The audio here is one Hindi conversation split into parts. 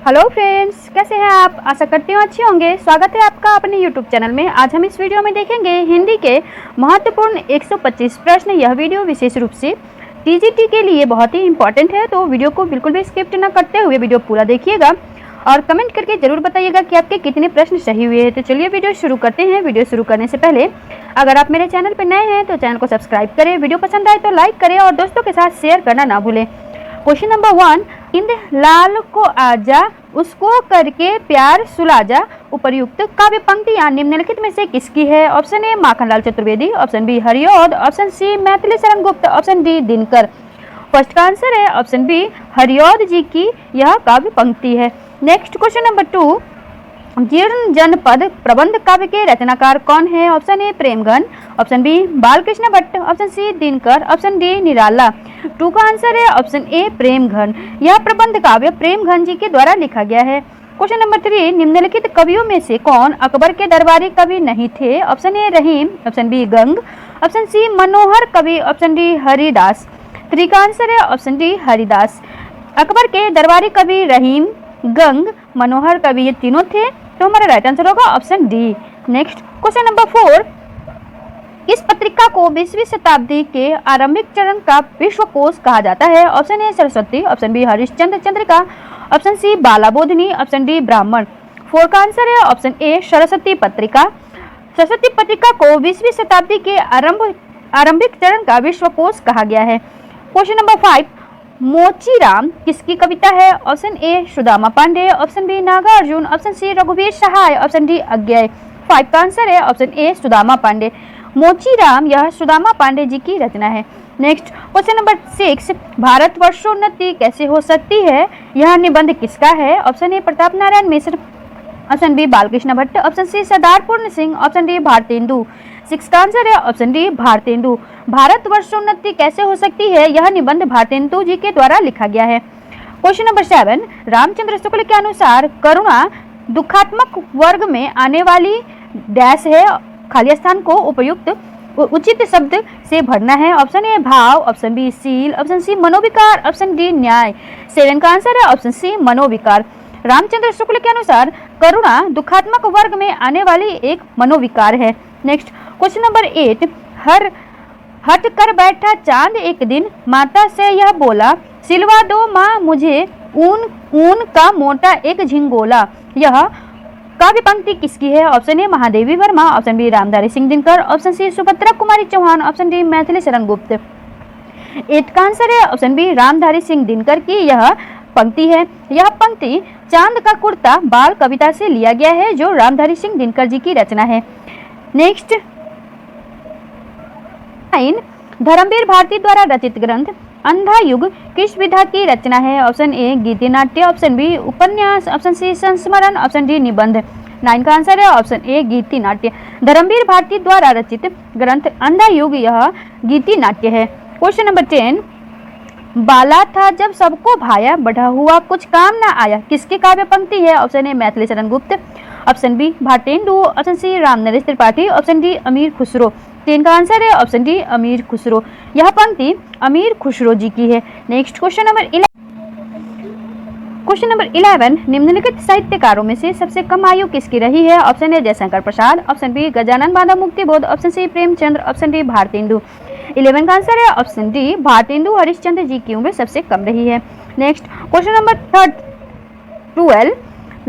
हेलो फ्रेंड्स, कैसे हैं आप? आशा करती हूँ अच्छे होंगे। स्वागत है आपका अपने यूट्यूब चैनल में। आज हम इस वीडियो में देखेंगे हिंदी के महत्वपूर्ण 125 प्रश्न। यह वीडियो विशेष रूप से टीजीटी के लिए बहुत ही इंपॉर्टेंट है, तो वीडियो को बिल्कुल भी स्किप न करते हुए वीडियो पूरा देखिएगा और कमेंट करके जरूर बताइएगा कि आपके कितने प्रश्न सही हुए हैं। तो चलिए वीडियो शुरू करते हैं। वीडियो शुरू करने से पहले अगर आप मेरे चैनल पर नए हैं तो चैनल को सब्सक्राइब करें, वीडियो पसंद आए तो लाइक करें और दोस्तों के साथ शेयर करना ना भूलें। क्वेश्चन नंबर 1, इंद लाल को आजा उसको करके प्यार सुला जा उपर्युक्त काव्य पंक्तियां निम्नलिखित में से किसकी है? Option A Makhanlal Chaturvedi, option B Hariaudh, option C Maithili Sharan Gupt, option D Dinkar. First का आंसर है ऑप्शन बी हरिऔध जी की यह काव्य पंक्ति है। नेक्स्ट क्वेश्चन नंबर 2, जीर्ण जनपद प्रबंध काव्य के रचनाकार कौन है? Option A Premghan, option B Balkrishna Bhatt, option C Dinkar, option D Nirala. 2 का आंसर है ऑप्शन ए प्रेमघन। यह प्रबंध काव्य प्रेमघन जी के द्वारा लिखा गया है। क्वेश्चन नंबर 3, निम्नलिखित कवियों में से कौन अकबर के दरबारी कवि नहीं थे? Option A Rahim, option B Gang, option C Manohar कवि, ऑप्शन डी हरिदास। 3 का आंसर है ऑप्शन डी हरिदास। अकबर के दरबारी कवि रहीम, गंग, मनोहर कवि ये तीनों थे, तो हमारा राइट आंसर होगा option D. Next question number 4, किस पत्रिका को 20वीं शताब्दी के आरंभिक चरण का विश्वकोश कहा जाता है? Option A Saraswati, option B Harishchandra Chandrika, option C Bala Bodhini, option D Brahman. 4 का आंसर है ऑप्शन ए सरस्वती पत्रिका। सरस्वती पत्रिका को 20वीं शताब्दी के आरंभिक चरण का विश्वकोश कहा गया है। क्वेश्चन नंबर 5, मोचीराम किसकी कविता है? Option A Sudama Pandey, option B Nagarjun, option C रघुवीर सहाय, ऑप्शन डी अज्ञेय। 5 का आंसर है ऑप्शन ए सुदामा पांडे। मोचीराम यह सुदामा पांडे जी की रचना है। नेक्स्ट क्वेश्चन नंबर 6, भारत वर्षोन्नति कैसे हो सकती है? यह निबंध किसका है? Option A Pratap Narayan Mishra, option B Balkrishna Bhatt, option C Sardar Puran Singh, option D Bhartendu. 6 का आंसर है ऑप्शन डी भारतेंदु। भारत वर्षोन्नति कैसे हो सकती है? यह निबंध भारतेंदु जी के द्वारा लिखा गया है। क्वेश्चन नंबर 7, रामचंद्र शुक्ल के अनुसार करुणा दुखात्मक वर्ग में आने वाली डैश है, खाली स्थान को उपयुक्त उचित शब्द से भरना है। ऑप्शन ए भाव, ऑप्शन बी शील, ऑप्शन सी मनोविकार, ऑप्शन डी न्याय। 7 का आंसर है ऑप्शन सी मनोविकार। रामचंद्र शुक्ल के अनुसार करुणा दुखात्मक वर्ग में आने वाली एक मनोविकार है। नेक्स्ट क्वेश्चन नंबर 8, हट कर बैठा चांद एक दिन माता से यह बोला, सिलवा दो माँ मुझे ऊन का मोटा एक झिंगोला। यह काव्य पंक्ति किसकी है? Option A Mahadevi Varma, option B Ramdhari Singh Dinkar, option C Subhadra Kumari Chauhan, option D Maithili Sharan Gupt. 8 का आंसर है ऑप्शन बी रामधारी सिंह दिनकर की यह पंक्ति है। यह पंक्ति चांद का कुर्ता बाल कविता से लिया गया है, जो रामधारी सिंह दिनकर जी की रचना है। नेक्स्ट, धर्मवीर भारती द्वारा रचित ग्रंथ अंधा युग किस विधा की रचना है? ऑप्शन ए गीति नाट्य, ऑप्शन बी उपन्यास, ऑप्शन सी संस्मरण, ऑप्शन डी निबंध। 9 का आंसर है ऑप्शन ए गीति नाट्य। धर्मवीर भारती द्वारा रचित ग्रंथ अंधा युग यह गीति नाट्य है। क्वेश्चन नंबर 10, बाला था जब सबको भाया, बढ़ा हुआ कुछ काम ना आया, किसकी काव्य पंक्ति है? ऑप्शन ए Maithili Sharan Gupt, option B Bharatendu, option C Ram Naresh Tripathi, option D Amir Khusro. 3 का आंसर है ऑप्शन डी अमीर खुसरो। यह पंक्ति अमीर खुसरो जी की है। नेक्स्ट क्वेश्चन नंबर 11, निम्नलिखित साहित्यकारों में से सबसे कम आयु किसकी रही है? Option A Jaishankar Prasad, option B Gajanan Madhav Muktibodh, option C Premchandra, option D Bharatendu. 11 का आंसर है ऑप्शन डी भारतेंदु हरिश्चंद्र जी की उम्र सबसे कम रही है। Next question number 12,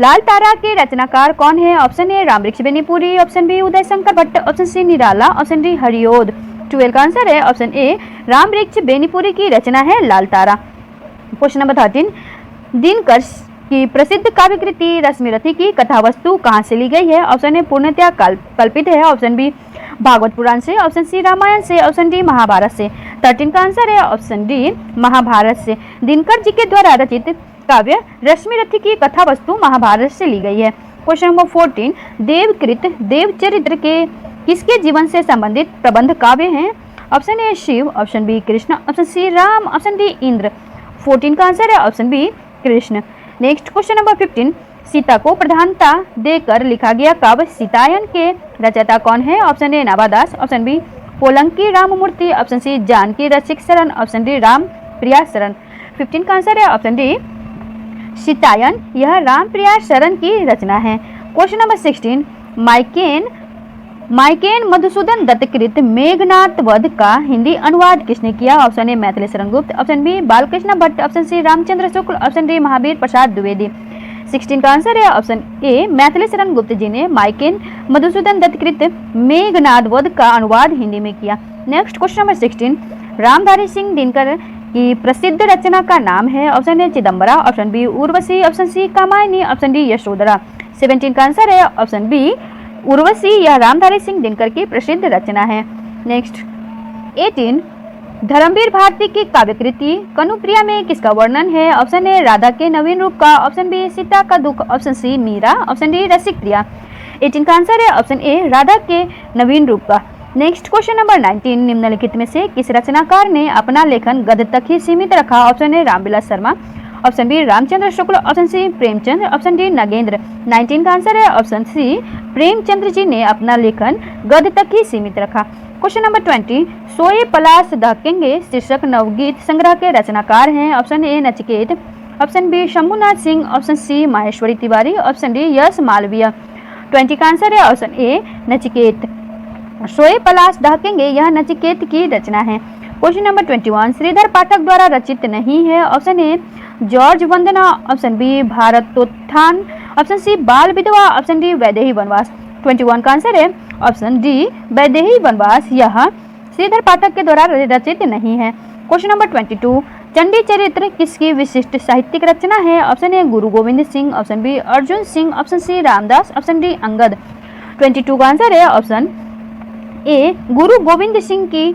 Lal Tara के रचनाकार कौन है? Option A Ramvriksh Benipuri, option B Uday Shankar Bhatt, option C Nirala, option D Hariaudh. 12 का आंसर है ऑप्शन ए रामवृक्ष बेनीपुरी की रचना है लाल तारा। क्वेश्चन नंबर 13, दिनकर की प्रसिद्ध काव्य कृति रश्मिरथी की कथा वस्तु कहाँ से ली गई है? ऑप्शन ए पूर्णतया कल्पित है, ऑप्शन बी भागवत पुराण से, ऑप्शन सी रामायण से, ऑप्शन डी महाभारत से। 13 का आंसर है ऑप्शन डी महाभारत से। दिनकर जी के द्वारा रचित काव्य रश्मिरथी की कथा वस्तु महाभारत से ली गई है। क्वेश्चन नंबर 14, देवकृत देवचरित्र के किसके जीवन से संबंधित प्रबंध काव्य हैं? Option A Shiv, option B Krishna, option C Ram, option D Indra. 14 का आंसर है option B Krishna. Next question number 15, Sita को प्रधानता देकर लिखा गया काव्य सीतायन के रचयिता कौन है? Option A Nabhadas, option B Polanki Ramamurthy, option C Janaki Rasik Sharan, option D Ram प्रिया शरण। 15 का आंसर है ऑप्शन डी सीतायन यह रामप्रिया शरण की रचना है। क्वेश्चन नंबर 16 माइकेन मधुसूदन दत्तकृत मेघनाथ वध का हिंदी अनुवाद किसने किया? Option A Maithili Sharan Gupt, option B Balkrishna Bhatt, option C Ramchandra Shukla, option D Mahavir Prasad Dwivedi. 16 का आंसर है ऑप्शन ए मैथिली शरण गुप्त जी ने माइकेन मधुसूदन दत्तकृत मेघनाथ वध का अनुवाद हिंदी में किया। Next question number 16 Ramdhari Singh Dinkar की प्रसिद्ध रचना का नाम है? Option A Chidambara, option B Urvashi, option C Kamayani, option D Yashodhara. 17 का आंसर है ऑप्शन बी उर्वशी, यह रामधारी सिंह दिनकर की प्रसिद्ध रचना है। नेक्स्ट 18 धर्मवीर भारती की काव्यकृति कनुप्रिया में किसका वर्णन है? ऑप्शन ए राधा के नवीन रूप का, ऑप्शन बी सीता का दुख, option C Meera, option D Rasik Priya. 18 का आंसर है ऑप्शन ए राधा के नवीन रूप का। नेक्स्ट क्वेश्चन नंबर 19 निम्नलिखित में से किस रचनाकार ने अपना लेखन गद्य तक ही सीमित रखा? Option A Ramvilas Sharma, option B Ramchandra Shukla, option C Premchand, option D Nagendra. 19 का आंसर है ऑप्शन सी प्रेमचंद्र जी ने अपना लेखन गद्य तक ही सीमित रखा। क्वेश्चन नंबर 20 सोए पलाश दहकेंगे शीर्षक नवगीत संग्रह के रचनाकार हैं? Option A Nachiket, option B Shambhunath Singh, option C Maheshwari Tiwari, option D Yash Malviya. 20 का आंसर है ऑप्शन ए नचिकेत। सोए पलाश दहकेंगे यह नचिकेत की रचना है। क्वेश्चन नंबर 21 श्रीधर पाठक द्वारा रचित नहीं है? ऑप्शन ए जॉर्ज वंदना, option B Bharatotthan, option C बाल विधवा, ऑप्शन डी वैदेही वनवास। 21 का आंसर है ऑप्शन डी वैदेही वनवास, यह श्रीधर पाठक के द्वारा रचित नहीं है। क्वेश्चन नंबर 22 चंडी चरित्र किसकी विशिष्ट साहित्यिक रचना है? Option A Guru Gobind Singh, option B Arjun Singh, option C Ramdas, option D Angad. 22 का आंसर है ऑप्शन ए गुरु गोविंद सिंह की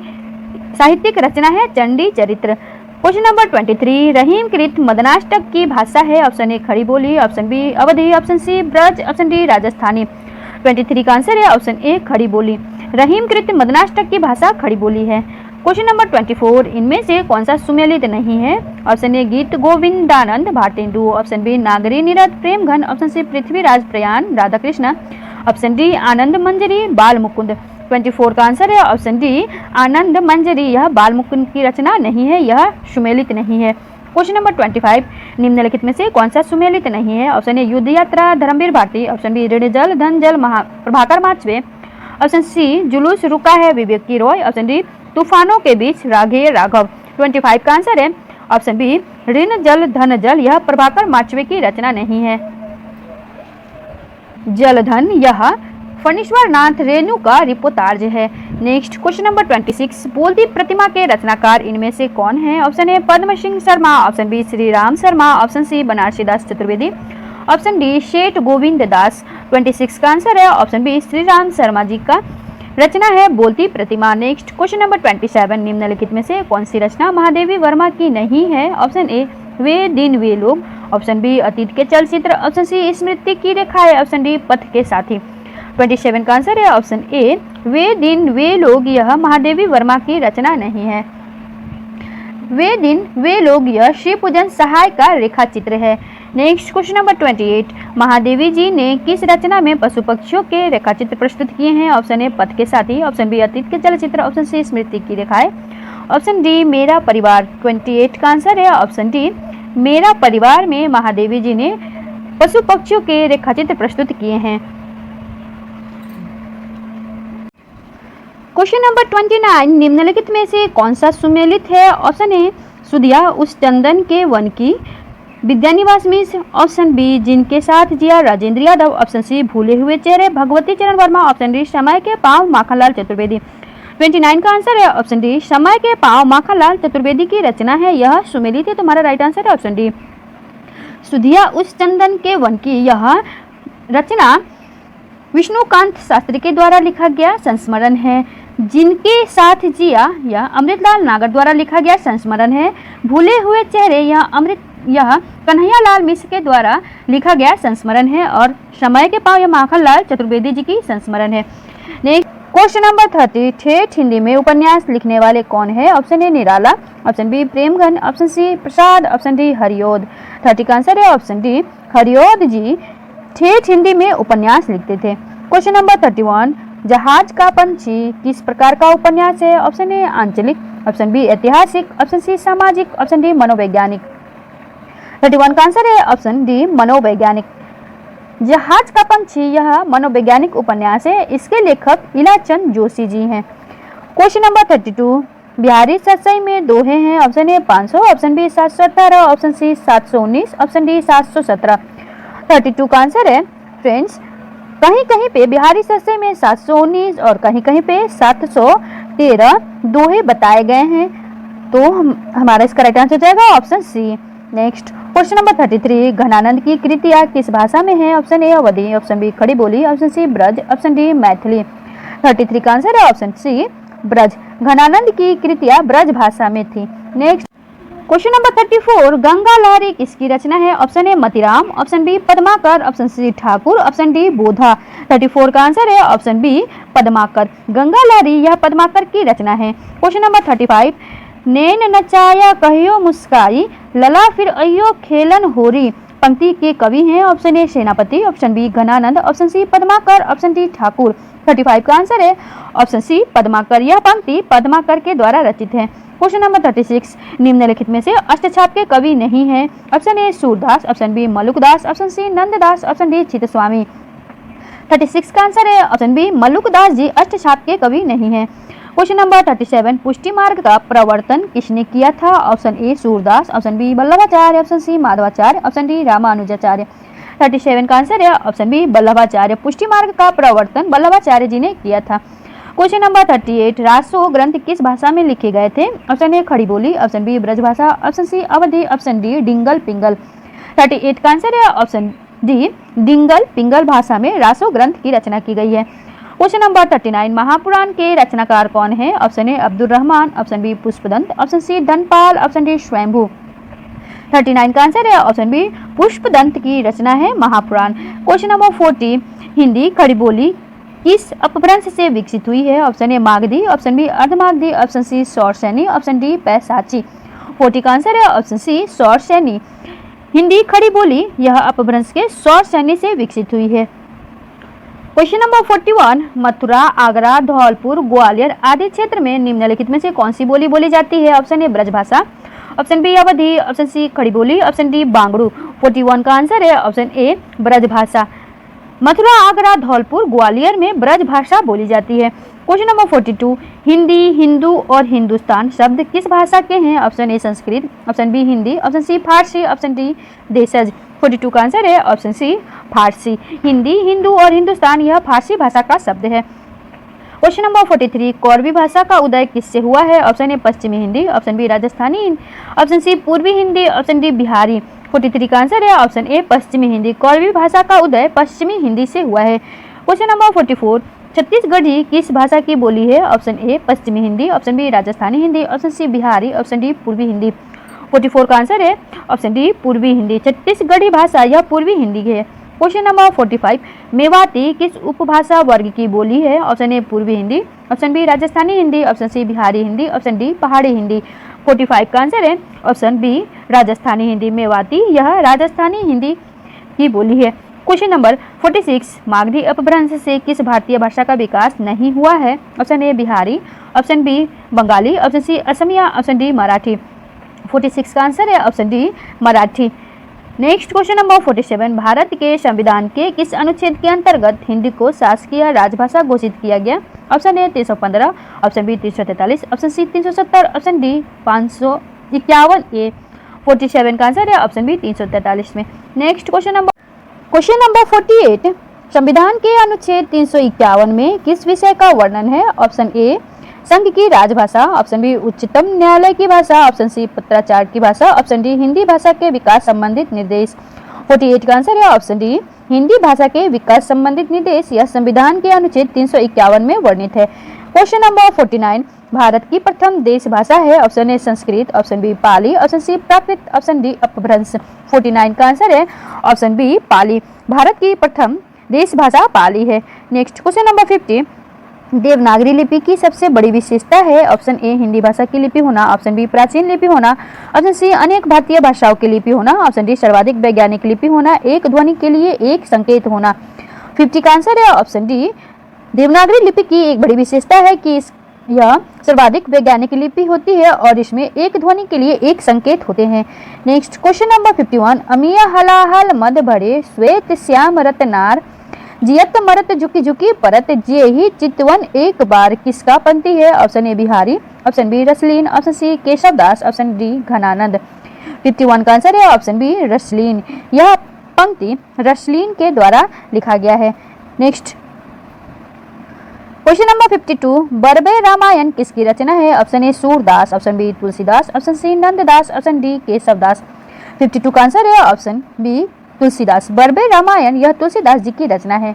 साहित्यिक रचना है चंडी चरित्र। क्वेश्चन नंबर 23 रहीम कृत मदनाष्टक की भाषा है? Option A Khari Boli, option B Awadhi, option C Braj, option D Rajasthani. 23 का आंसर है ऑप्शन ए खड़ी बोली। रहीम कृत मदनाष्टक की भाषा खड़ी बोली है। क्वेश्चन नंबर 24 इनमें से कौन सा सुमेलित नहीं है? ऑप्शन ए गीत गोविंदानंद भारतेंदु, ऑप्शन बी नागरी निरत प्रेम घन, ऑप्शन सी पृथ्वीराज प्रयाण राधाकृष्ण, ऑप्शन डी आनंद मंजरी बाल मुकुंद। 24 का आंसर है ऑप्शन डी आनंद मंजरी, यह बाल मुकुंद की रचना नहीं है, यह सुमेलित नहीं है। क्वेश्चन नंबर 25 निम्नलिखित में से कौन सा सुमेलित नहीं है? ऑप्शन ए युद्ध यात्रा धर्मवीर भारती, ऑप्शन बी ऋण जल धन जल प्रभाकर माचवे, ऑप्शन सी जुलूस रुका है विवेक की रॉय, ऑप्शन डी तूफानों के बीच राघेय राघव। 25 का आंसर है ऑप्शन बी ऋण जल धन जल, यह प्रभाकर माचवे की रचना नहीं है। जलधन यह फणीश्वर नाथ रेणु का रिपोर्टाज है। नेक्स्ट क्वेश्चन नंबर 26 बोलती प्रतिमा के रचनाकार इनमें से कौन है? Option A Padma Singh Sharma, option B Shri Ram Sharma, option C Banarasi Das Chaturvedi, option D Seth Govind Das. 26 का आंसर है ऑप्शन बी श्री राम शर्मा जी का रचना है बोलती प्रतिमा। नेक्स्ट क्वेश्चन नंबर 27 निम्नलिखित में से कौन सी रचना महादेवी वर्मा की नहीं है? ऑप्शन ए वे दिन वे लोग, ऑप्शन बी अतीत के चलचित्र, ऑप्शन सी स्मृति की रेखाएं, ऑप्शन डी पथ के साथी। 27 का आंसर है ऑप्शन ए वे दिन वे लोग, यह महादेवी वर्मा की रचना नहीं है। वे दिन वे लोग यह शिव पूजन सहाय का रेखा चित्र है। नेक्स्ट क्वेश्चन नंबर 28 महादेवी जी ने किस रचना में पशु पक्षियों के रेखाचित्र प्रस्तुत किए हैं? ऑप्शन ए पथ के साथी, ऑप्शन बी अतीत के चलचित्र, ऑप्शन सी स्मृति की रेखाएं, ऑप्शन डी मेरा परिवार। 28 का आंसर है ऑप्शन डी मेरा परिवार में महादेवी जी ने पशु पक्षियों के रेखाचित्र प्रस्तुत किए हैं। क्वेश्चन नंबर 29 निम्नलिखित में से कौन सा सुमेलित है? ऑप्शन ए सुधिया उस चंदन के वन की विद्यानिवास मिश्र, ऑप्शन बी जिनके साथ जिया राजेंद्र यादव, ऑप्शन सी भूले हुए चेहरे भगवती चरण वर्मा, ऑप्शन डी समय के पांव माखनलाल चतुर्वेदी। 29 का आंसर है ऑप्शन डी समय के पांव माखनलाल चतुर्वेदी की रचना है, यह सुमेलित है। तुम्हारा राइट आंसर है ऑप्शन डी सुधिया उस चंदन के वन की यह रचना विष्णुकांत शास्त्री के द्वारा लिखा गया संस्मरण है। जिनके साथ जिया यह अमृतलाल नागर द्वारा लिखा गया संस्मरण है। भूले हुए चेहरे यह कन्हैयालाल मिश्र के द्वारा लिखा गया संस्मरण है और समय के पांव यह माखनलाल चतुर्वेदी जी की संस्मरण है। नेक्स्ट क्वेश्चन नंबर 30 ठेठ हिंदी में उपन्यास लिखने वाले कौन है? Option A Nirala, option B Premghan, option C Prasad, option D Hariaudh. 30 का आंसर है ऑप्शन डी हरिओद जी ठेठ हिंदी में उपन्यास लिखते थे। क्वेश्चन नंबर 31 जहाज का पंछी किस प्रकार का उपन्यास है? ऑप्शन ए आंचलिक, ऑप्शन बी ऐतिहासिक, ऑप्शन सी सामाजिक, ऑप्शन डी मनोवैज्ञानिक। 31 का आंसर है ऑप्शन डी मनोवैज्ञानिक। जहाज का पंछी यह मनोवैज्ञानिक उपन्यास है, इसके लेखक इलाचंद जोशी जी हैं। क्वेश्चन नंबर 32, बिहारी सतसई में दोहे हैं। Option A 500, option B 718, option C 719, option D 717। 32 का आंसर है फ्रेंड्स, कहीं कहीं पे बिहारी सतसई में 719 और कहीं कहीं पे 713 दोहे बताए गए हैं, तो हमारा इसका राइट आंसर जाएगा option C. Next question number 33, Ghananand की कृतियां किस भाषा में है। Option A Awadhi, option B Khadi Boli, option C Braj, option D Maithili. 33 का आंसर है ऑप्शन सी ब्रज। घनानंद की कृतियां ब्रज भाषा में थी। Next question number 34, Ganga Lahari किसकी रचना है। Option A Matiram, option B Padmakar, option C Thakur, option D Bodha. 34 का आंसर है ऑप्शन बी पद्माकर। गंगा लहरी यह पद्माकर की रचना है। क्वेश्चन नंबर 35, नैन नचाया कहियो मुस्काई, लला फिर अयो खेलन होरी पंक्ति के कवि हैं। Option A Senapati, option B Ghananand, option C Padmakar, option D Thakur. 35 का आंसर है ऑप्शन सी पद्माकर। यह पंक्ति पद्माकर के द्वारा रचित है। क्वेश्चन नंबर 36, निम्नलिखित में से अष्टछाप के कवि नहीं है। Option A Surdas, option B Malukdas, option C Nanddas, option D Chitswami. 36 का आंसर है ऑप्शन बी मलुकदास जी अष्टछाप के कवि नहीं है। क्वेश्चन नंबर 37, पुष्टि मार्ग का प्रवर्तन किसने किया था। Option A Surdas, option B Vallabhacharya, option C Madhavacharya, option D Ramanujacharya. 37 का आंसर है ऑप्शन बी वल्लभाचार्य। पुष्टि मार्ग का प्रवर्तन वल्लभाचार्य जी ने किया था। क्वेश्चन नंबर 38, रासो ग्रंथ किस भाषा में लिखे गए थे। Option A Khari Boli, option B Braj भाषा, ऑप्शन सी अवधी, ऑप्शन डी डिंगल पिंगल। 38 का आंसर है ऑप्शन डी डिंगल पिंगल भाषा में रासो ग्रंथ की रचना की गई है। क्वेश्चन नंबर 39, महापुराण के रचनाकार कौन है। Option A Abdul Rahman, option B Pushpadant, option C Dhanpal, option D Swayambhu. 39 का आंसर है ऑप्शन बी पुष्पदंत की रचना है महापुराण। क्वेश्चन नंबर 40, हिंदी खड़ी बोली किस अपभ्रंश से विकसित हुई है। Option A Magadhi, option B Ardhamagadhi, option C Shauraseni, option D Paishachi. 40 का आंसर है ऑप्शन सी सौरसैनी। हिंदी खड़ी बोली यह अपभ्रंश के सौरसैनी से विकसित हुई है। क्वेश्चन नंबर 41, मथुरा, आगरा, धौलपुर, ग्वालियर आदि क्षेत्र में निम्नलिखित में से कौन सी बोली बोली जाती है। Option A Brajbhasha, option B Awadhi, option C Khadi Boli, option D Bangaru. 41 का आंसर है ऑप्शन ए ब्रजभाषा। मथुरा, आगरा, धौलपुर, ग्वालियर में ब्रज भाषा बोली जाती है। क्वेश्चन नंबर 42, हिंदी, हिंदू और हिंदुस्तान शब्द किस भाषा के हैं। Option A Sanskrit, option B Hindi, option C Farsi, option D देशज। 42 का आंसर है ऑप्शन सी फारसी। हिंदी, हिंदू और हिंदुस्तान यह फारसी भाषा का शब्द है। क्वेश्चन नंबर 43, कौरवी भाषा का उदय किससे हुआ है। ऑप्शन ए पश्चिमी Hindi, option B Rajasthani, option C पूर्वी हिंदी, ऑप्शन डी बिहारी। 43 का आंसर है ऑप्शन ए पश्चिमी हिंदी। कौरवी भाषा का उदय पश्चिमी हिंदी से हुआ है। क्वेश्चन नंबर 44, छत्तीसगढ़ी किस भाषा की बोली है। ऑप्शन ए पश्चिमी Hindi, option B Rajasthani Hindi, option C Bihari, option D पूर्वी हिंदी। 44 का आंसर है ऑप्शन डी पूर्वी हिंदी। छत्तीसगढ़ी भाषा यह पूर्वी हिंदी है। क्वेश्चन नंबर 45, मेवाती किस उपभाषा वर्ग की बोली है। ऑप्शन ए पूर्वी Hindi, option B Rajasthani Hindi, option C Bihari Hindi, option D Pahari Hindi. 45 का आंसर है ऑप्शन बी राजस्थानी हिंदी। मेवाती यह राजस्थानी हिंदी की बोली है। क्वेश्चन नंबर 46, मागधी अपभ्रंश से किस भारतीय भाषा का विकास नहीं हुआ है। Option A Bihari, option B Bangali, option C Asamiya, option D Marathi. 46 का आंसर है option D Marathi. Next question number 47, Bharat के संविधान के किस अनुच्छेद के अंतर्गत हिंदी को शासकीय राजभाषा घोषित किया गया। Option A 315, option B 343, option C 370, option D 551 A. 47 का आंसर है ऑप्शन बी 343 में। नेक्स्ट क्वेश्चन नंबर 48, संविधान के अनुच्छेद 351 में किस विषय का वर्णन है। ऑप्शन ए संघ की राजभाषा, ऑप्शन बी उच्चतम न्यायालय की भाषा, ऑप्शन सी पत्राचार की भाषा, ऑप्शन डी हिंदी भाषा के विकास संबंधित निर्देश। 48 का आंसर है ऑप्शन डी हिंदी भाषा के विकास संबंधित निर्देश। यह संविधान के अनुच्छेद 351 में वर्णित है। क्वेश्चन नंबर 49, भारत की प्रथम देश भाषा है। Option A Sanskrit, option B Pali, option C Prakrit, option D Apabhramsha. 49 का आंसर है ऑप्शन बी पाली। भारत की प्रथम देश भाषा पाली है। नेक्स्ट क्वेश्चन नंबर 50, देवनागरी लिपि की सबसे बड़ी विशेषता है। ऑप्शन ए हिंदी भाषा की लिपि होना, ऑप्शन बी प्राचीन लिपि होना, ऑप्शन सी अनेक भारतीय भाषाओं की लिपि होना, ऑप्शन डी सर्वाधिक वैज्ञानिक लिपि होना, एक ध्वनि के लिए एक संकेत होना। 50 का आंसर है ऑप्शन डी देवनागरी लिपि की एक बड़ी विशेषता है कि यह सर्वाधिक वैज्ञानिक लिपि होती है और इसमें एक ध्वनि के लिए एक संकेत होते हैं। नेक्स्ट क्वेश्चन नंबर 51, अमिया हलाहल मद भरे श्वेत श्याम रतनार जियत मरत झुकी झुकी परत जे ही चितवन एक बार किसका पंक्ति है? Option A Bihari, option B Raslin, option C Keshavdas, option D Ghananand. 51 का आंसर है ऑप्शन बी रसलीन। यह पंक्ति रसलीन के द्वारा लिखा गया है। Next question number 52, Barwai Ramayan किसकी रचना है? Option A Surdas, option B Tulsidas, option C Nanddas, option D Keshavdas. 52 का आंसर है ऑप्शन बी तुलसीदास। बरबे रामायण यह तुलसीदास जी की रचना है।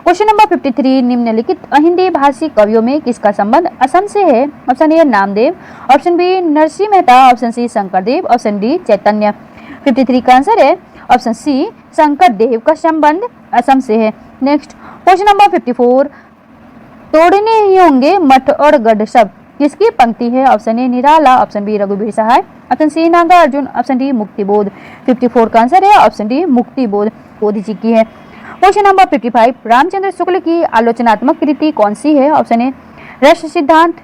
क्वेश्चन नंबर 53, निम्नलिखित हिंदी भाषी कवियों में किसका संबंध असम से है? Option A Namdev, option B Narsinh Mehta, option C Shankardev, option D Chaitanya. 53 का आंसर है ऑप्शन सी शंकरदेव का संबंध असम से है। नेक्स्ट क्वेश्चन नंबर 54, तोड़ने ही होंगे मठ और गढ़ सब किसकी पंक्ति है? Option A Nirala, option B रघुवीर Sahay, option C Nagarjun, option D Muktibodh. 54 का आंसर है ऑप्शन डी मुक्तिबोध बोध जी की है। क्वेश्चन नंबर 55, रामचंद्र शुक्ल की आलोचनात्मक कृति कौन सी है? ऑप्शन ए रस सिद्धांत,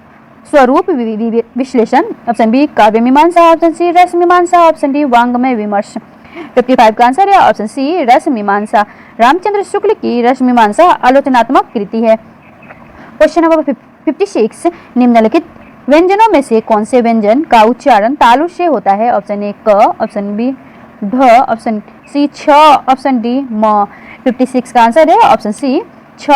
स्वरूप विश्लेषण, ऑप्शन बी काव्य मीमांसा, ऑप्शन सी रस मीमांसा, ऑप्शन डी वांग्मय विमर्श। 55 का आंसर है ऑप्शन सी रस मीमांसा। रामचंद्र शुक्ल की रस मीमांसा आलोचनात्मक कृति है। क्वेश्चन नंबर 56, निम्नलिखित व्यंजनों में से कौन से व्यंजन का उच्चारण तालु से होता है? ऑप्शन ए क, ऑप्शन बी ध, ऑप्शन सी छ, ऑप्शन डी म। 56 का आंसर है ऑप्शन सी छ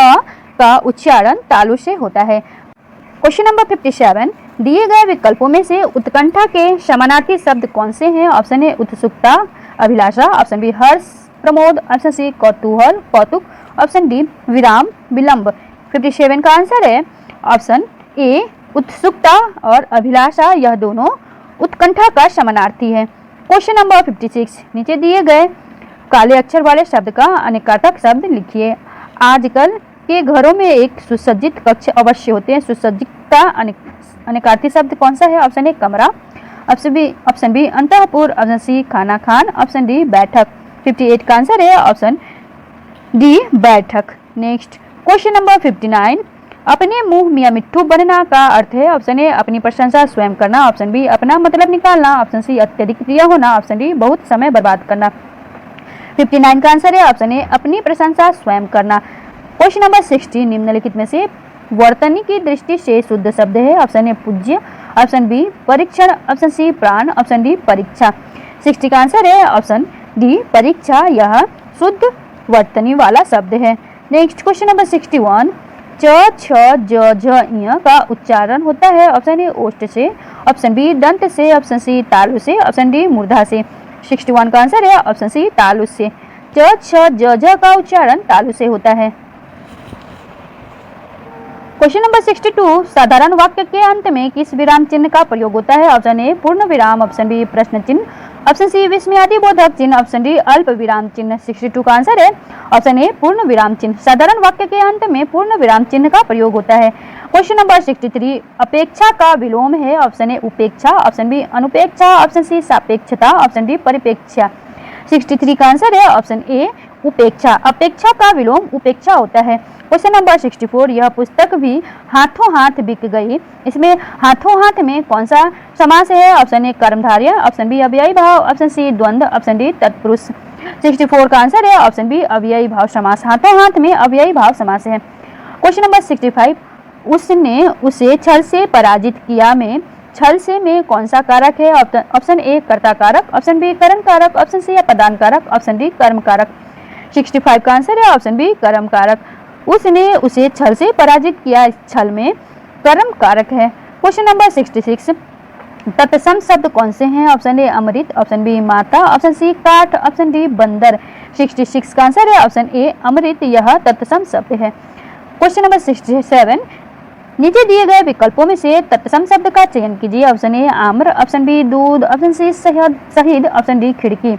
का उच्चारण तालु से होता है। क्वेश्चन नंबर 57, दिए गए विकल्पों में से उत्कंठा के समानार्थी शब्द कौन से हैं? ऑप्शन ए उत्सुकता अभिलाषा, ऑप्शन बी हर्ष प्रमोद, ऑप्शन सी कौतूहल कौतुक, ऑप्शन डी विराम विलंब। 57 का आंसर है ऑप्शन ए उत्सुकता और अभिलाषा, यह दोनों उत्कंठा का समानार्थी है। क्वेश्चन नंबर 56, नीचे दिए गए काले अक्षर वाले शब्द का अनेकार्थक शब्द लिखिए। आजकल के घरों में एक सुसज्जित कक्ष अवश्य होते हैं। सुसज्जित का अनेकार्थी शब्द कौन सा है? ऑप्शन ए कमरा, ऑप्शन बी अंतःपुर, ऑप्शन सी खाना खान, ऑप्शन डी बैठक। 58 का आंसर है ऑप्शन डी बैठक। नेक्स्ट क्वेश्चन नंबर 59, अपने मुंह मियाँ मिट्ठू बनना का अर्थ है? ऑप्शन ए अपनी प्रशंसा स्वयं करना, ऑप्शन बी अपना मतलब निकालना, ऑप्शन सी अत्यधिक प्रिय होना, ऑप्शन डी बहुत समय बर्बाद करना। 59 का आंसर है ऑप्शन ए अपनी प्रशंसा स्वयं करना। क्वेश्चन नंबर 60, निम्नलिखित में से वर्तनी की दृष्टि से शुद्ध शब्द है? ऑप्शन ए पूज्य, ऑप्शन बी परीक्षण, ऑप्शन सी प्राण, ऑप्शन डी परीक्षा। 60 का आंसर है ऑप्शन डी परीक्षा, यह शुद्ध वर्तनी वाला शब्द है। नेक्स्ट क्वेश्चन नंबर 61, च छ ज झ ञ का उच्चारण होता है? ऑप्शन ए ओष्ठ से, ऑप्शन बी दंत से, ऑप्शन सी तालु से, ऑप्शन डी मूर्धा से। 61 का आंसर है ऑप्शन सी तालु से। च छ ज झ का उच्चारण तालु से होता है। क्वेश्चन नंबर 62, साधारण वाक्य के अंत में किस विराम चिन्ह का प्रयोग होता है? ऑप्शन ए पूर्ण विराम, ऑप्शन बी प्रश्न चिन्ह, ऑप्शन सी विस्मयादि बोधक चिन्ह, ऑप्शन डी अल्प विराम चिन्ह। 62 का आंसर है ऑप्शन ए पूर्ण विराम चिन्ह। साधारण वाक्य के अंत में पूर्ण विराम चिन्ह का प्रयोग होता है। क्वेश्चन नंबर 63, अपेक्षा का विलोम है? ऑप्शन ए उपेक्षा, ऑप्शन बी अनुपेक्षा, ऑप्शन सी सापेक्षता, ऑप्शन डी परिपेक्षा। 63 का आंसर है ऑप्शन ए उपेक्षा। अपेक्षा का विलोम उपेक्षा होता है। क्वेश्चन नंबर 64, यह पुस्तक भी हाथों हाथ बिक गई, इसमें हाथों हाथ में कौन सा समास है? ऑप्शन ए कर्मधारय, ऑप्शन बी अव्ययी भाव, ऑप्शन सी द्वंद्व, ऑप्शन डी तत्पुरुष। 64 का आंसर है ऑप्शन बी अव्ययी भाव समास। हाथों हाथ में अव्ययी भाव समास है। क्वेश्चन नंबर 65, उसने उसे छल से पराजित किया में छल से में कौन सा कारक है? ऑप्शन ए कर्ता कारक, ऑप्शन बी करण कारक, ऑप्शन सी अपादान कारक, ऑप्शन डी कर्म कारक। 65 का आंसर है ऑप्शन बी कर्म कारक। उसने उसे छल से पराजित किया, छल में कर्म कारक है। क्वेश्चन नंबर 66, तत्सम शब्द कौन से हैं? ऑप्शन ए अमृत, ऑप्शन बी माता, ऑप्शन सी काठ, ऑप्शन डी बंदर। 66 का आंसर है ऑप्शन ए अमृत, यह तत्सम शब्द है। क्वेश्चन नंबर 67, नीचे दिए गए विकल्पों में से तत्सम शब्द का चयन कीजिए। ऑप्शन ए आम्र, ऑप्शन बी दूध, ऑप्शन सी शहीद, ऑप्शन डी खिड़की।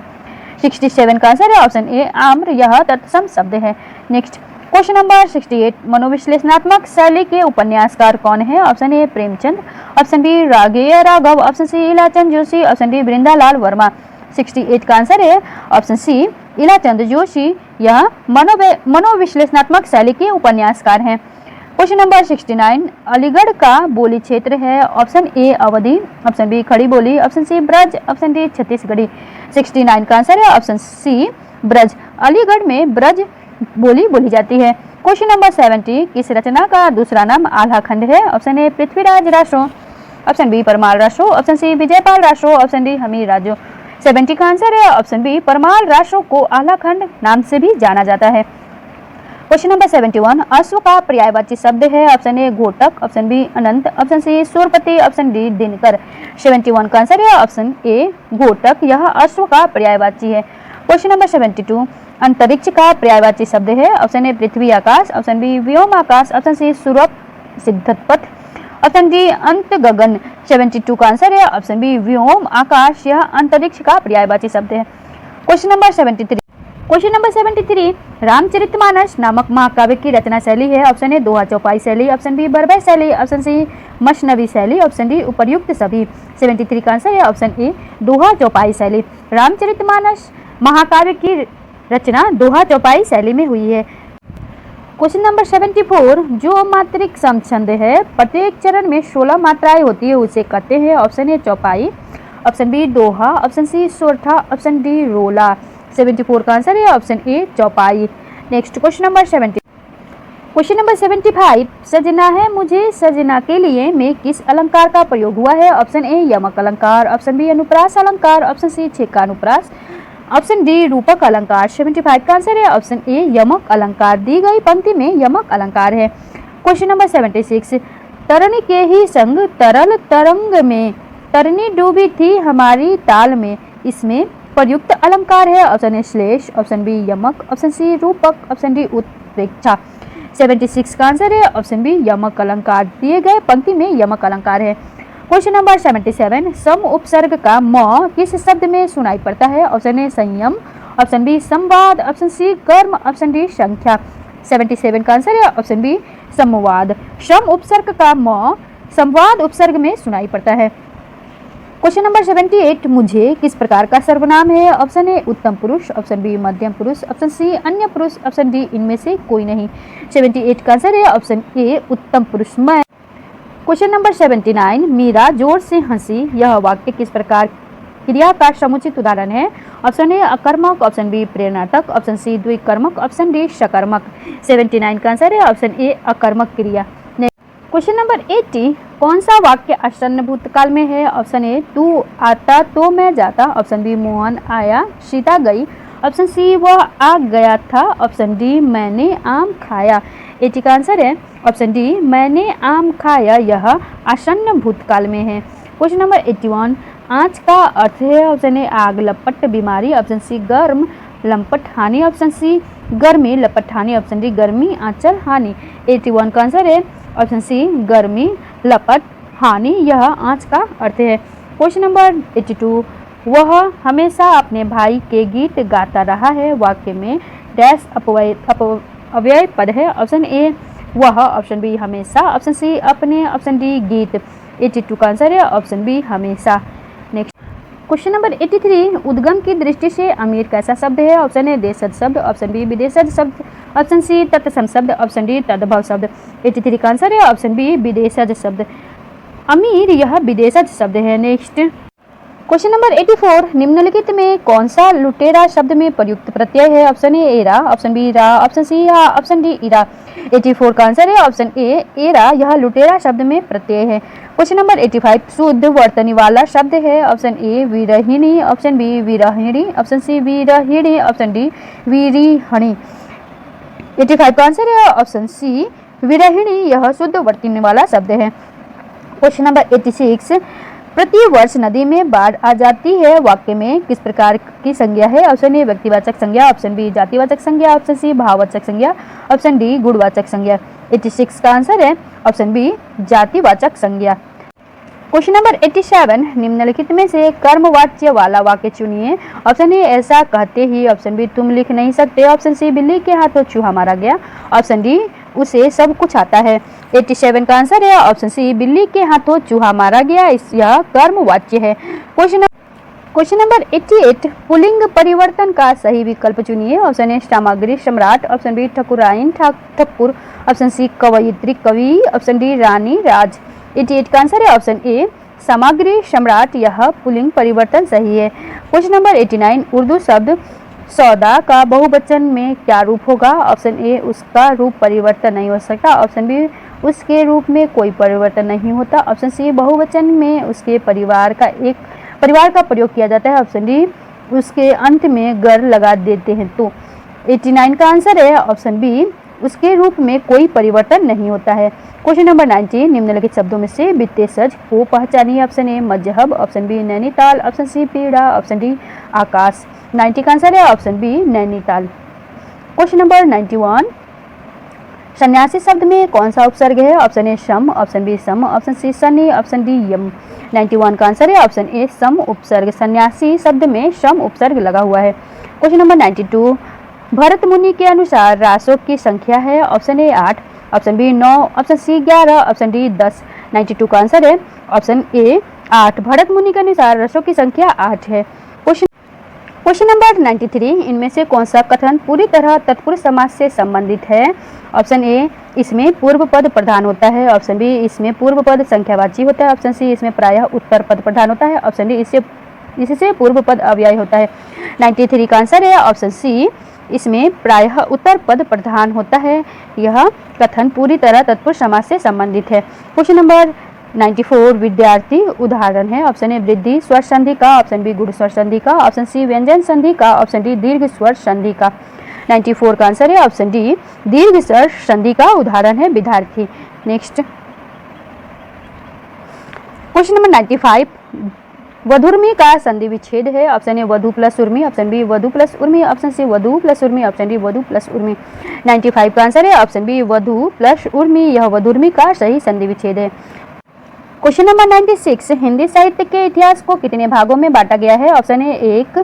67 का आंसर है ऑप्शन ए आम्र, यह तत्सम शब्द है। नेक्स्ट क्वेश्चन नंबर 68, मनोविश्लेषणात्मक शैली के उपन्यासकार कौन है? Option A Premchand, option B राघेय Raghav, option C Ilachand Joshi, option D Vrindalal Verma. 68 का आंसर है ऑप्शन सी इलाचंद जोशी, यह मनोविश्लेषणात्मक शैली के उपन्यासकार हैं। क्वेश्चन नंबर 69, अलीगढ़ का बोली क्षेत्र है। Option A Awadhi, option B Khadi Boli, option C Braj, option D Chhattisgarhi. 69 का आंसर है ऑप्शन सी ब्रज। अलीगढ़ में ब्रज बोली बोली जाती है। क्वेश्चन नंबर 70, किस रचना का दूसरा नाम आल्हा खंड है। Option A Prithviraj Raso, option B Parmal Raso, option C Vijaypal Raso, option D Hamir Raso. 70 का आंसर है ऑप्शन बी परमाल रासो को आल्हा खंड नाम से भी जाना जाता है। क्वेश्चन नंबर 71, अश्व का पर्यायवाची शब्द है। ऑप्शन ए घोटक, ऑप्शन बी अनंत, ऑप्शन सी सूरपति, ऑप्शन डी दिनकर। 71 का आंसर है ऑप्शन ए घोटक, यह अश्व का पर्यायवाची है। क्वेश्चन नंबर 72, अंतरिक्ष का पर्यायवाची शब्द है। ऑप्शन ए पृथ्वी आकाश, ऑप्शन बी व्योम आकाश, ऑप्शन सी सूरप सिद्धपथ, ऑप्शन डी अंत गगन। 72 का आंसर है ऑप्शन बी व्योम आकाश, यह अंतरिक्ष का पर्यायवाची शब्द है। क्वेश्चन नंबर 73, रामचरितमानस नामक महाकाव्य की रचना शैली है। ऑप्शन ए दोहा चौपाई शैली, ऑप्शन बी बरबई शैली, ऑप्शन सी मसनवी शैली, ऑप्शन डी उपर्युक्त सभी। 73 का आंसर है ऑप्शन ए दोहा चौपाई शैली। रामचरितमानस महाकाव्य की रचना दोहा चौपाई शैली में हुई है। क्वेश्चन नंबर 74, जो मात्रिक समछंद है, प्रत्येक चरण में 16 मात्राएं होती है, उसे कहते हैं। ऑप्शन ए चौपाई, ऑप्शन बी दोहा, ऑप्शन सी सोरठा, ऑप्शन डी रोला। 74 का आंसर है ऑप्शन ए चौपाई। नेक्स्ट क्वेश्चन नंबर 75, सजना है मुझे सजना के लिए में किस अलंकार का प्रयोग हुआ है। ऑप्शन ए यमक अलंकार, ऑप्शन बी अनुप्रास अलंकार, ऑप्शन सी छेकानुप्रास, ऑप्शन डी रूपक अलंकार। 75 का आंसर है ऑप्शन ए यमक अलंकार, दी गई पंक्ति में यमक अलंकार है। क्वेश्चन नंबर 76, तरनी के ही संग तरल तरंग में तरनी डूबी थी हमारी ताल में, इसमें प्रयुक्त अलंकार है। ऑप्शन ए श्लेष, ऑप्शन बी यमक, ऑप्शन सी रूपक, ऑप्शन डी उत्प्रेक्षा। 76 का आंसर है ऑप्शन बी यमक अलंकार, दिए गए पंक्ति में यमक अलंकार है। क्वेश्चन नंबर 77, सम उपसर्ग का म किस शब्द में सुनाई पड़ता है। ऑप्शन ए संयम, ऑप्शन बी संवाद, ऑप्शन सी कर्म, ऑप्शन डी संख्या। 77 का आंसर है ऑप्शन बी संवाद। सम उपसर्ग का म संवाद उपसर्ग में सुनाई पड़ता है। क्वेश्चन नंबर 78, मुझे किस प्रकार का सर्वनाम है। ऑप्शन ए उत्तम पुरुष, ऑप्शन बी मध्यम पुरुष, ऑप्शन सी अन्य पुरुष, ऑप्शन डी इनमें से कोई नहीं। 78 का आंसर है ऑप्शन ए उत्तम पुरुष मैं। क्वेश्चन नंबर 79, मीरा जोर से हंसी, यह वाक्य किस प्रकार क्रिया का समुचित उदाहरण है। ऑप्शन ए अकर्मक, ऑप्शन बी प्रेरणात्मक, ऑप्शन सी द्विकर्मक, ऑप्शन डी सकर्मक। 79 का आंसर है ऑप्शन ए अकर्मक क्रिया। क्वेश्चन नंबर 80, कौन सा वाक्य आसन्न भूतकाल में है। ऑप्शन ए तू आता तो मैं जाता, ऑप्शन बी मोहन आया सीता गई, ऑप्शन सी वह आ गया था, ऑप्शन डी मैंने आम खाया। 80 का आंसर है ऑप्शन डी मैंने आम खाया, यह आसन्न भूतकाल में है। क्वेश्चन नंबर 81, आँच का अर्थ है। ऑप्शन ए आग, लपट, बीमारी, ऑप्शन सी गर्म, लंपट, हानि, ऑप्शन सी गर्मी, लपट, हानि, ऑप्शन डी गर्मी, आंचल, हानि। 81 का आंसर है ऑप्शन सी गर्मी, लपट, हानि, यह आँच का अर्थ है। क्वेश्चन नंबर 82, वह हमेशा अपने भाई के गीत गाता रहा है, वाक्य में डैश अव्यय पद है। ऑप्शन ए वह, ऑप्शन बी हमेशा, ऑप्शन सी अपने, ऑप्शन डी गीत। 82 का आंसर है ऑप्शन बी हमेशा। नेक्स्ट क्वेश्चन नंबर 83, उद्गम की दृष्टि से अमीर कैसा शब्द है। ऑप्शन ए देशज शब्द, ऑप्शन बी विदेशज शब्द, ऑप्शन सी तत्सम शब्द, ऑप्शन डी तद्भव शब्द। 83 का आंसर है ऑप्शन बी विदेशज शब्द। अमीर यह विदेशज शब्द है। नेक्स्ट क्वेश्चन नंबर 84, निम्नलिखित में कौन सा लुटेरा शब्द में प्रयुक्त प्रत्यय है। ऑप्शन ए एरा, ऑप्शन बी रा, ऑप्शन सी या, ऑप्शन डी इरा। 84 का आंसर है ऑप्शन ए एरा, यह लुटेरा शब्द में प्रत्यय है। क्वेश्चन नंबर 85, शुद्ध वर्तनी वाला शब्द है। ऑप्शन ए विरहिणी, ऑप्शन बी विरहिणी, ऑप्शन सी विरहिणी, ऑप्शन डी विरिहणी। 85 का आंसर है ऑप्शन सी विरहिणी, यह शुद्ध वर्तनी वाला शब्द है। क्वेश्चन नंबर 86, प्रति वर्ष नदी में बाढ़ आ जाती है, वाक्य में किस प्रकार की संज्ञा है। ऑप्शन ए व्यक्तिवाचक संज्ञा, ऑप्शन बी जातिवाचक संज्ञा, ऑप्शन सी भाववाचक संज्ञा, ऑप्शन डी गुणवाचक संज्ञा। 86 का आंसर है ऑप्शन बी जातिवाचक संज्ञा। क्वेश्चन नंबर 87, निम्नलिखित में से कर्मवाच्य वाला वाक्य चुनिए। ऑप्शन ए ऐसा कहते ही, ऑप्शन बी तुम लिख नहीं सकते, ऑप्शन सी बिल्ली के हाथों चूहा मारा गया, ऑप्शन डी उसे सब कुछ आता है। 87 का आंसर है ऑप्शन सी बिल्ली के हाथों चूहा मारा गया, यह कर्मवाच्य है। क्वेश्चन नंबर 88, पुल्लिंग परिवर्तन का सही विकल्प चुनिए। ऑप्शन ए सामग्री सम्राट, ऑप्शन बी ठकुराइन ठकुर, ऑप्शन सी कवयित्री कवि, ऑप्शन डी रानी राज। 88 का आंसर है ऑप्शन ए सामग्री सम्राट, यह पुल्लिंग परिवर्तन सही है। क्वेश्चन नंबर 89, उर्दू शब्द सौदा का बहुवचन में क्या रूप होगा। ऑप्शन ए उसका रूप परिवर्तन नहीं हो सकता, ऑप्शन बी उसके रूप में कोई परिवर्तन नहीं होता, ऑप्शन सी बहुवचन में उसके परिवार का प्रयोग किया जाता है, ऑप्शन डी उसके अंत में गर लगा देते हैं। तो 89 का आंसर है ऑप्शन बी उसके रूप में कोई परिवर्तन नहीं होता है। क्वेश्चन नंबर 90, निम्नलिखित शब्दों में से वित्तीय सज को पहचानिए। ऑप्शन ए मजहब, option B Nainital, option C पीड़ा, ऑप्शन डी आकाश। 90 का आंसर है option B Nainital. Question number 91, सन्यासी शब्द में कौन सा उपसर्ग है। ऑप्शन ए सम, ऑप्शन बी सम, ऑप्शन सी सनी, ऑप्शन डी यम। 91 का आंसर है ऑप्शन ए सम उपसर्ग, सन्यासी शब्द में सम उपसर्ग लगा हुआ है। क्वेश्चन नंबर 92, भरत मुनि के अनुसार रासों की संख्या है। Option A 8, option B 9, option C 11, option D 10। 92 का आंसर है ऑप्शन ए 8, भरत मुनि के अनुसार रासों की संख्या 8 है। क्वेश्चन नंबर 93, इनमें से कौन सा कथन पूरी तरह तत्पुरुष समास से संबंधित है। ऑप्शन ए इसमें पूर्व पद प्रधान होता है, ऑप्शन बी इसमें पूर्व पद संख्यावाची होता है, ऑप्शन सी इसमें प्रायः उत्तर पद प्रधान होता है, ऑप्शन डी इससे पूर्व पद अव्यय होता है। 93 का आंसर है ऑप्शन सी इसमें प्रायः उत्तर पद प्रधान होता है, यह कथन पूरी तरह तत्पुरुष समास से संबंधित है। क्वेश्चन नंबर 94, विद्यार्थी उदाहरण है। ऑप्शन ए वृद्धि स्वर संधि का, ऑप्शन बी गुण स्वर संधि का, ऑप्शन सी व्यंजन संधि का, ऑप्शन डी दीर्घ स्वर संधि का। 94 का आंसर है ऑप्शन डी दीर्घ स्वर संधि का उदाहरण है विद्यार्थी। नेक्स्ट क्वेश्चन नंबर 95, वधुर्मी का संधि विच्छेद है। ऑप्शन ए वधु प्लस उर्मी, ऑप्शन बी वधु प्लस उर्मी, ऑप्शन सी वधु प्लस उर्मी, ऑप्शन डी वधु प्लस उर्मी। 95 का आंसर है ऑप्शन बी वधु प्लस उर्मी, यह वधुर्मी का सही संधि विच्छेद है। क्वेश्चन नंबर 96, हिंदी साहित्य के इतिहास को कितने भागों में बांटा गया है। Option A 1,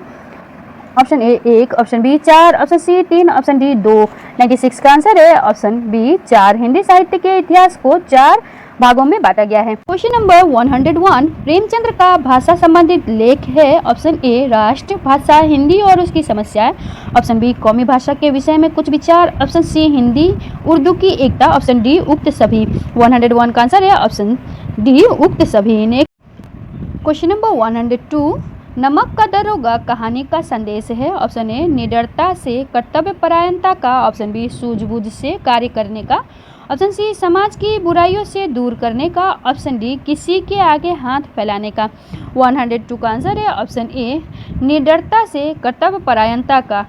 option B 4, option C 3, option D 2। 96 का आंसर है ऑप्शन बी 4, हिंदी साहित्य के इतिहास को 4 भागों में बांटा गया है। क्वेश्चन नंबर 101, प्रेमचंद्र का भाषा संबंधित लेख है। ऑप्शन ए राष्ट्र भाषा हिंदी और उसकी समस्याएं, ऑप्शन बी कौमी भाषा के विषय में कुछ विचार, ऑप्शन सी हिंदी उर्दू की एकता, ऑप्शन डी उक्त सभी। 101 का आंसर है ऑप्शन डी उक्त सभी। नेक्स्ट क्वेश्चन नंबर 102, नमक का दरोगा कहानी का संदेश है। ऑप्शन ए निडरता से कर्तव्य परायणता का, ऑप्शन बी सूझबूझ से कार्य करने का, ऑप्शन सी समाज की बुराइयों से दूर करने का, ऑप्शन डी किसी के आगे हाथ फैलाने का। 102 का आंसर है ऑप्शन ए निडरता से कर्तव्य परायणता का।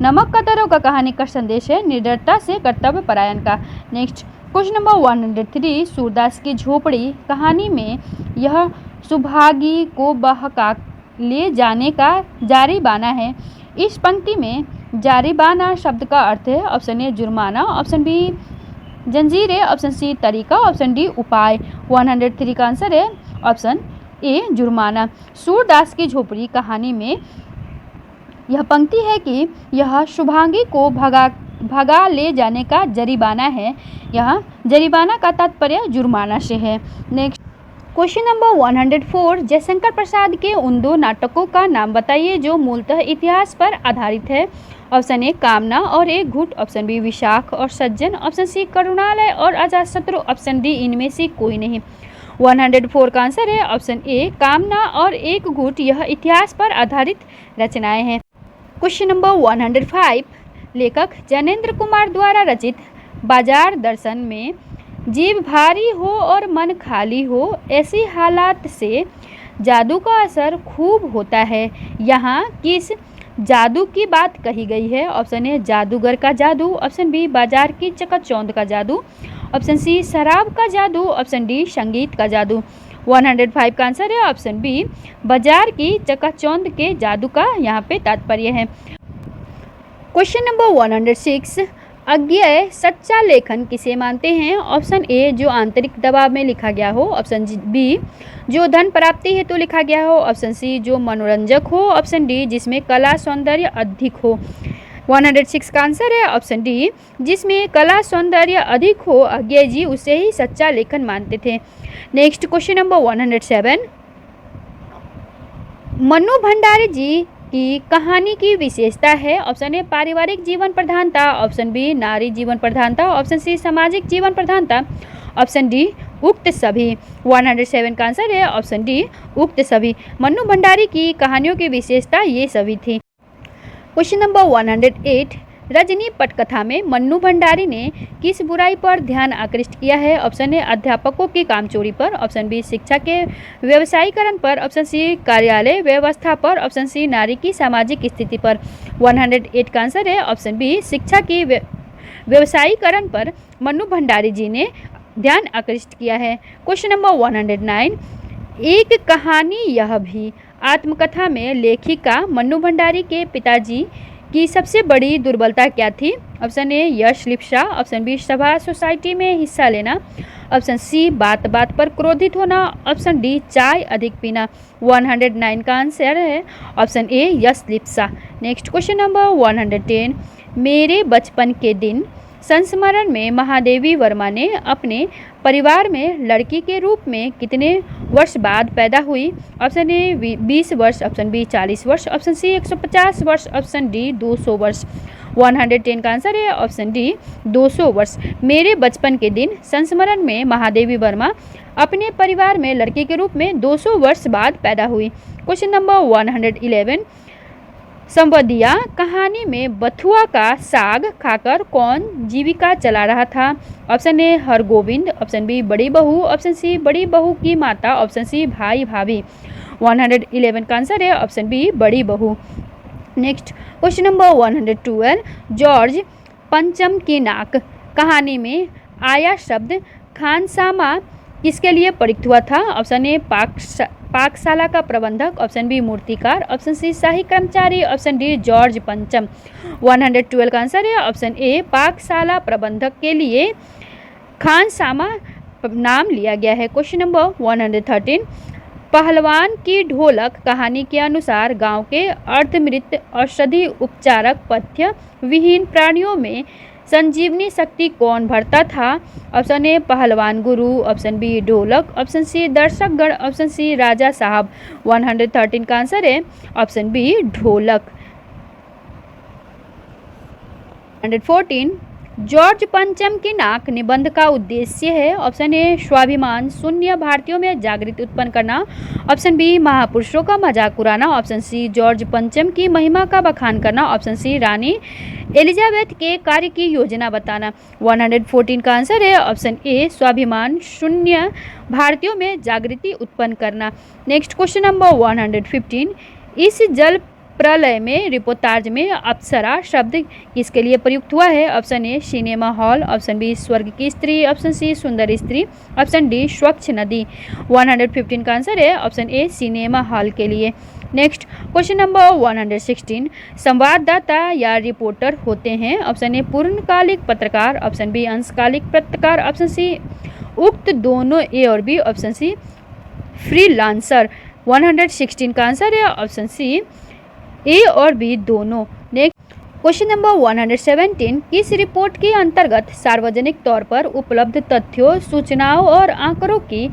नमक का दरोगा कहानी का संदेश है निडरता से कर्तव्य परायण का। नेक्स्ट क्वेश्चन नंबर 103, सूरदास की झोपड़ी कहानी में यह सुभागी को बहका ले जाने का जारीबाना है। इस पंक्ति में जारीबाना शब्द का अर्थ है ऑप्शन ए जुर्माना, ऑप्शन बी जंजीर है, ऑप्शन सी तरीका, ऑप्शन डी उपाय। 103 का आंसर है ऑप्शन ए जुर्माना। सूरदास की झोपड़ी कहानी में यह पंक्ति है कि यह शुभांगी को भगा ले जाने का जरीबाना है, यह जरीबाना का तात्पर्य जुर्माना से है। Next question number 104, Jaishankar Prasad के उन 2 नाटकों का नाम बताइए जो मूलतः इतिहास पर आधारित है। ऑप्शन ए कामना और एक घुट, ऑप्शन बी विशाख और सज्जन, ऑप्शन सी करुणालय और अजातशत्रु, ऑप्शन डी इनमें से कोई नहीं। 104 का आंसर है ऑप्शन ए कामना और एक घुट, यह इतिहास पर आधारित रचनाएं हैं। क्वेश्चन नंबर 105, लेखक जैनेन्द्र कुमार द्वारा रचित बाजार दर्शन में जीव भारी हो और मन खाली हो, ऐसी हालात से जादू का असर खूब होता है। यहाँ किस जादू की बात कही गई है। ऑप्शन ए जादूगर का जादू, ऑप्शन बी बाजार की चकाचौंध का जादू, ऑप्शन सी शराब का जादू, ऑप्शन डी संगीत का जादू। 105 का आंसर है ऑप्शन बी बाजार की चकाचौंध के जादू का यहाँ पे तात्पर्य है। क्वेश्चन नंबर 106, अज्ञेय सच्चा लेखन किसे मानते हैं। ऑप्शन ए जो आंतरिक दबाव में लिखा गया हो, ऑप्शन बी जो धन प्राप्ति हेतु लिखा गया हो, ऑप्शन सी जो मनोरंजक हो, ऑप्शन डी जिसमें कला सौंदर्य अधिक हो। 106 का आंसर है ऑप्शन डी जिसमें कला सौंदर्य अधिक हो, अज्ञेय जी उसे ही सच्चा लेखन मानते थे। Next question number 107, Mannu Bhandari ji की कहानी की विशेषता है। ऑप्शन ए पारिवारिक जीवन प्रधानता, ऑप्शन बी नारी जीवन प्रधानता, ऑप्शन सी सामाजिक जीवन प्रधानता, ऑप्शन डी उक्त सभी। 107 का आंसर है ऑप्शन डी उक्त सभी। मन्नू भंडारी की कहानियों की विशेषता ये सभी थी। क्वेश्चन नंबर 108, रजनी पटकथा में मन्नू भंडारी ने किस बुराई पर ध्यान आकृष्ट किया है? ऑप्शन ए अध्यापकों की कामचोरी पर, ऑप्शन बी शिक्षा के व्यवसायीकरण पर, ऑप्शन सी कार्यालय व्यवस्था पर, ऑप्शन सी नारी की सामाजिक स्थिति पर। 108 का आंसर है ऑप्शन बी शिक्षा की व्यवसायीकरण पर मन्नू भंडारी जी ने ध्यान आकृष्ट किया है। क्वेश्चन नंबर 109, एक कहानी यह भी आत्मकथा में लेखिका मन्नू भंडारी के पिताजी की सबसे बड़ी दुर्बलता क्या थी? ऑप्शन ए यश लिप्सा, ऑप्शन बी सभा सोसाइटी में हिस्सा लेना, ऑप्शन सी बात बात पर क्रोधित होना, ऑप्शन डी चाय अधिक पीना। 109 का आंसर है ऑप्शन ए यश लिप्सा। नेक्स्ट क्वेश्चन नंबर 110, मेरे बचपन के दिन संस्मरण में महादेवी वर्मा ने अपने परिवार में लड़की के रूप में कितने वर्ष बाद पैदा हुई? ऑप्शन ए 20 वर्ष, ऑप्शन बी 40 वर्ष, ऑप्शन सी 150 वर्ष, ऑप्शन डी 200 वर्ष। 110 का आंसर है ऑप्शन डी 200 वर्ष। मेरे बचपन के दिन संस्मरण में महादेवी वर्मा अपने परिवार में लड़की के रूप में 200 वर्ष बाद पैदा हुई। क्वेश्चन नंबर 111, संवदिया कहानी में बथुआ का साग खाकर कौन जीविका चला रहा था? Option A Hargovind, option B बड़ी बहू, ऑप्शन सी बड़ी बहू की माता, ऑप्शन सी भाई भाभी। 111 का आंसर है ऑप्शन बी बड़ी बहू। नेक्स्ट क्वेश्चन नंबर 112, जॉर्ज पंचम की नाक कहानी में आया शब्द खानसामा किसके लिए प्रयुक्त हुआ था? ऑप्शन ए पाकशाला का प्रबंधक, ऑप्शन बी मूर्तिकार, ऑप्शन सी शाही कर्मचारी, ऑप्शन डी जॉर्ज पंचम। 112 का आंसर है ऑप्शन ए पाकशाला प्रबंधक के लिए खानसामा नाम लिया गया है। क्वेश्चन नंबर 113, पहलवान की ढोलक कहानी के अनुसार गांव के अर्धमृत औषधि उपचारक पथ्य विहीन प्राणियों में संजीवनी शक्ति कौन भरता था? ऑप्शन ए पहलवान गुरु, ऑप्शन बी ढोलक, ऑप्शन सी दर्शकगण, ऑप्शन सी राजा साहब। 113 का आंसर है ऑप्शन बी ढोलक। 114, जॉर्ज पंचम की नाक निबंध का उद्देश्य है। ऑप्शन ए स्वाभिमान शून्य भारतीयों में जागृति उत्पन्न करना, ऑप्शन बी महापुरुषों का मजाक उड़ाना, ऑप्शन सी जॉर्ज पंचम की महिमा का बखान करना, ऑप्शन सी रानी एलिजाबेथ के कार्य की योजना बताना। 114 का आंसर है ऑप्शन ए स्वाभिमान शून्य भारतीयों में जागृति उत्पन्न करना। नेक्स्ट क्वेश्चन नंबर 115, इस जल प्रलय में रिपोर्टाज में अप्सरा शब्द किसके लिए प्रयुक्त हुआ है? Option A cinema hall, option B स्वर्ग की स्त्री, ऑप्शन सी सुंदर स्त्री, ऑप्शन डी स्वच्छ नदी। 115 का आंसर है ऑप्शन ए सिनेमा हॉल के लिए। नेक्स्ट क्वेश्चन नंबर 116, संवाददाता या रिपोर्टर होते हैं। ऑप्शन ए पूर्णकालिक पत्रकार, ऑप्शन बी अंशकालिक पत्रकार, ऑप्शन सी उक्त दोनों ए और बी, ऑप्शन सी फ्रीलांसर। 116 का आंसर है ऑप्शन सी ए और बी दोनों। नेक्स्ट क्वेश्चन नंबर 117, किस रिपोर्ट के अंतर्गत सार्वजनिक तौर पर उपलब्ध तथ्यों, सूचनाओं और आंकड़ों की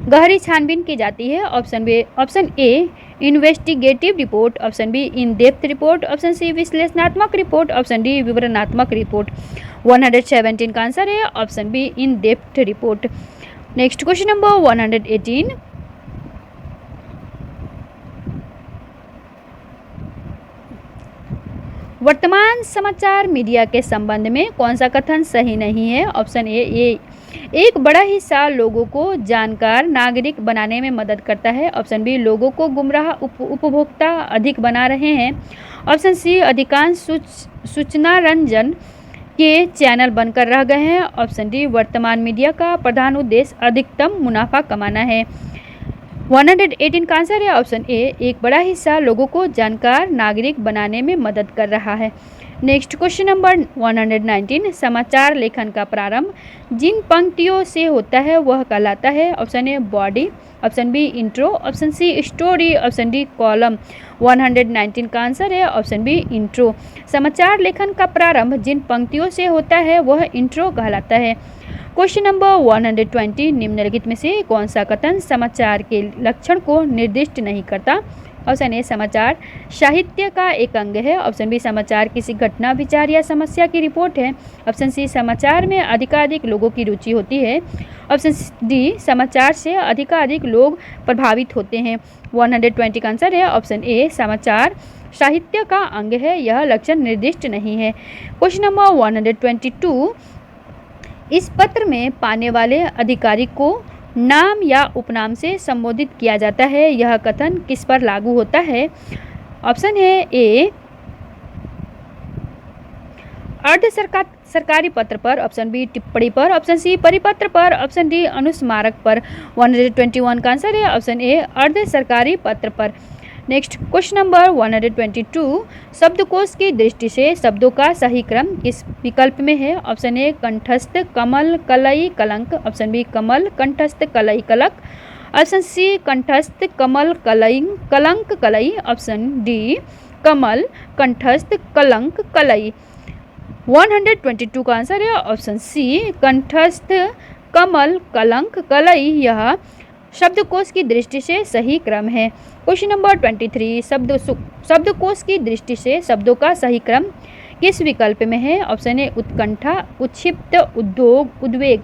गहरी छानबीन की जाती है? Option A investigative report, option B in depth report, option C विश्लेषणात्मक रिपोर्ट, ऑप्शन डी विवरणात्मक रिपोर्ट। 117 का आंसर है option B in depth report. Next question number 118, वर्तमान समाचार मीडिया के संबंध में कौन सा कथन सही नहीं है? ऑप्शन ए एक बड़ा हिस्सा लोगों को जानकार नागरिक बनाने में मदद करता है, ऑप्शन बी लोगों को गुमराह उपभोक्ता अधिक बना रहे हैं, ऑप्शन सी अधिकांश सूचना रंजन के चैनल बनकर रह गए हैं, ऑप्शन डी वर्तमान मीडिया का प्रधान उद्देश्य अधिकतम मुनाफा कमाना है। 118 का आंसर है ऑप्शन ए एक बड़ा हिस्सा लोगों को जानकार नागरिक बनाने में मदद कर रहा है। नेक्स्ट क्वेश्चन नंबर 119, समाचार लेखन का प्रारंभ जिन पंक्तियों से होता है वह कहलाता है? Option A body, option B intro, option C story, option D column. 119 का आंसर है ऑप्शन बी इंट्रो। समाचार लेखन का प्रारंभ जिन पंक्तियों से होता है वह इंट्रो कहलाता है। क्वेश्चन नंबर 120, निम्नलिखित में से कौन सा कथन समाचार के लक्षण को निर्दिष्ट नहीं करता? ऑप्शन ए समाचार साहित्य का एक अंग है। ऑप्शन बी समाचार किसी घटना, विचार या समस्या की रिपोर्ट है। ऑप्शन सी समाचार में अधिकाधिक लोगों की रुचि होती है। ऑप्शन डी समाचार से अधिकाधिक लोग प्रभावित होते हैं। 120 का आंसर है ऑप्शन ए समाचार साहित्य का अंग है, यह लक्षण निर्दिष्ट नहीं है। क्वेश्चन नंबर 122, इस पत्र में पाने वाले अधिकारी को नाम या उपनाम से संबोधित किया जाता है, यह कथन किस पर लागू होता है? ऑप्शन है ए अर्ध सरकारी पत्र पर, ऑप्शन बी टिप्पणी पर, ऑप्शन सी परिपत्र पर, ऑप्शन डी अनुस्मारक पर। 121 का आंसर है ऑप्शन ए अर्ध सरकारी पत्र पर। नेक्स्ट क्वेश्चन नंबर 122, शब्दकोश की दृष्टि से शब्दों का सही क्रम किस विकल्प में है? ऑप्शन ए कंठस्थ, कमल, कलई, कलंक। ऑप्शन बी कमल, कंठस्थ, कलई, कलक। ऑप्शन सी कंठस्थ, कमल, कलई, कलंक, कलई। ऑप्शन डी कमल, कंठस्थ, कलंक, कलई। 122 का आंसर है ऑप्शन सी कंठस्थ, कमल, कलंक, कलई, यह शब्दकोश की दृष्टि से सही क्रम है। क्वेश्चन नंबर 23, शब्दकोश की दृष्टि से शब्दों का सही क्रम किस विकल्प में है? ऑप्शन ए उत्कंठा, उत्क्षिप्त, उद्योग, उद्वेग।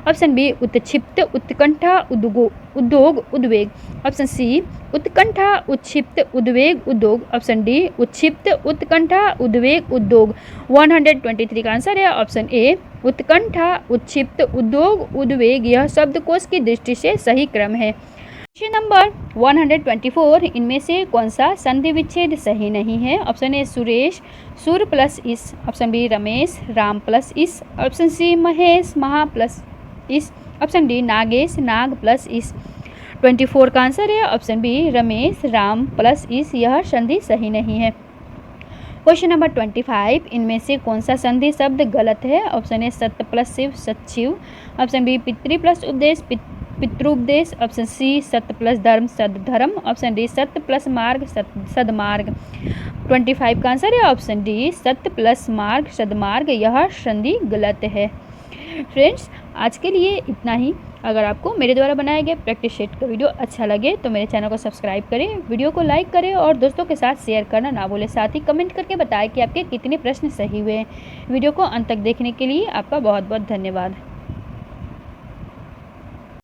ऑप्शन बी उत्क्षिप्त, उत्कंठा, उद्योग, उद्वेग। ऑप्शन सी उत्कंठा, उत्क्षिप्त, उद्वेग, उद्योग। ऑप्शन डी उत्क्षिप्त, उत्कंठा, उद्वेग, उद्योग। 123 का आंसर है ऑप्शन ए उत्कंठा, उत्क्षिप्त, उद्योग, उद्वेग, यह शब्दकोश की दृष्टि से सही क्रम है। क्वेश्चन नंबर 124, इनमें से कौन सा संधि विच्छेद सही नहीं है? ऑप्शन ए सुरेश, सूर प्लस इस। ऑप्शन बी रमेश, राम प्लस इस। ऑप्शन सी महेश, महा प्लस इस। ऑप्शन डी नागेश, नाग प्लस इस। 24 का आंसर है ऑप्शन बी रमेश, राम प्लस इस, यह संधि सही नहीं है। क्वेश्चन नंबर 25, इनमें से कौन सा संधि शब्द गलत है? ऑप्शन ए सत्य प्लस शिव, सतशिव। ऑप्शन बी पितृ प्लस उपदेश, पितृपदेश। ऑप्शन सी सत्य प्लस धर्म, सदधर्म। ऑप्शन डी सत्य प्लस मार्ग, सदमार्ग। 25 का आंसर है ऑप्शन डी सत्य प्लस मार्ग, सदमार्ग, यह संधि गलत है। फ्रेंड्स, आज के लिए इतना ही। अगर आपको मेरे द्वारा बनाए गए प्रैक्टिस सेट का वीडियो अच्छा लगे तो मेरे चैनल को सब्सक्राइब करें, वीडियो को लाइक करें और दोस्तों के साथ शेयर करना ना भूलें। साथ ही कमेंट करके बताएं कि आपके कितने प्रश्न सही हुए हैं। वीडियो को अंत तक देखने के लिए आपका बहुत बहुत धन्यवाद।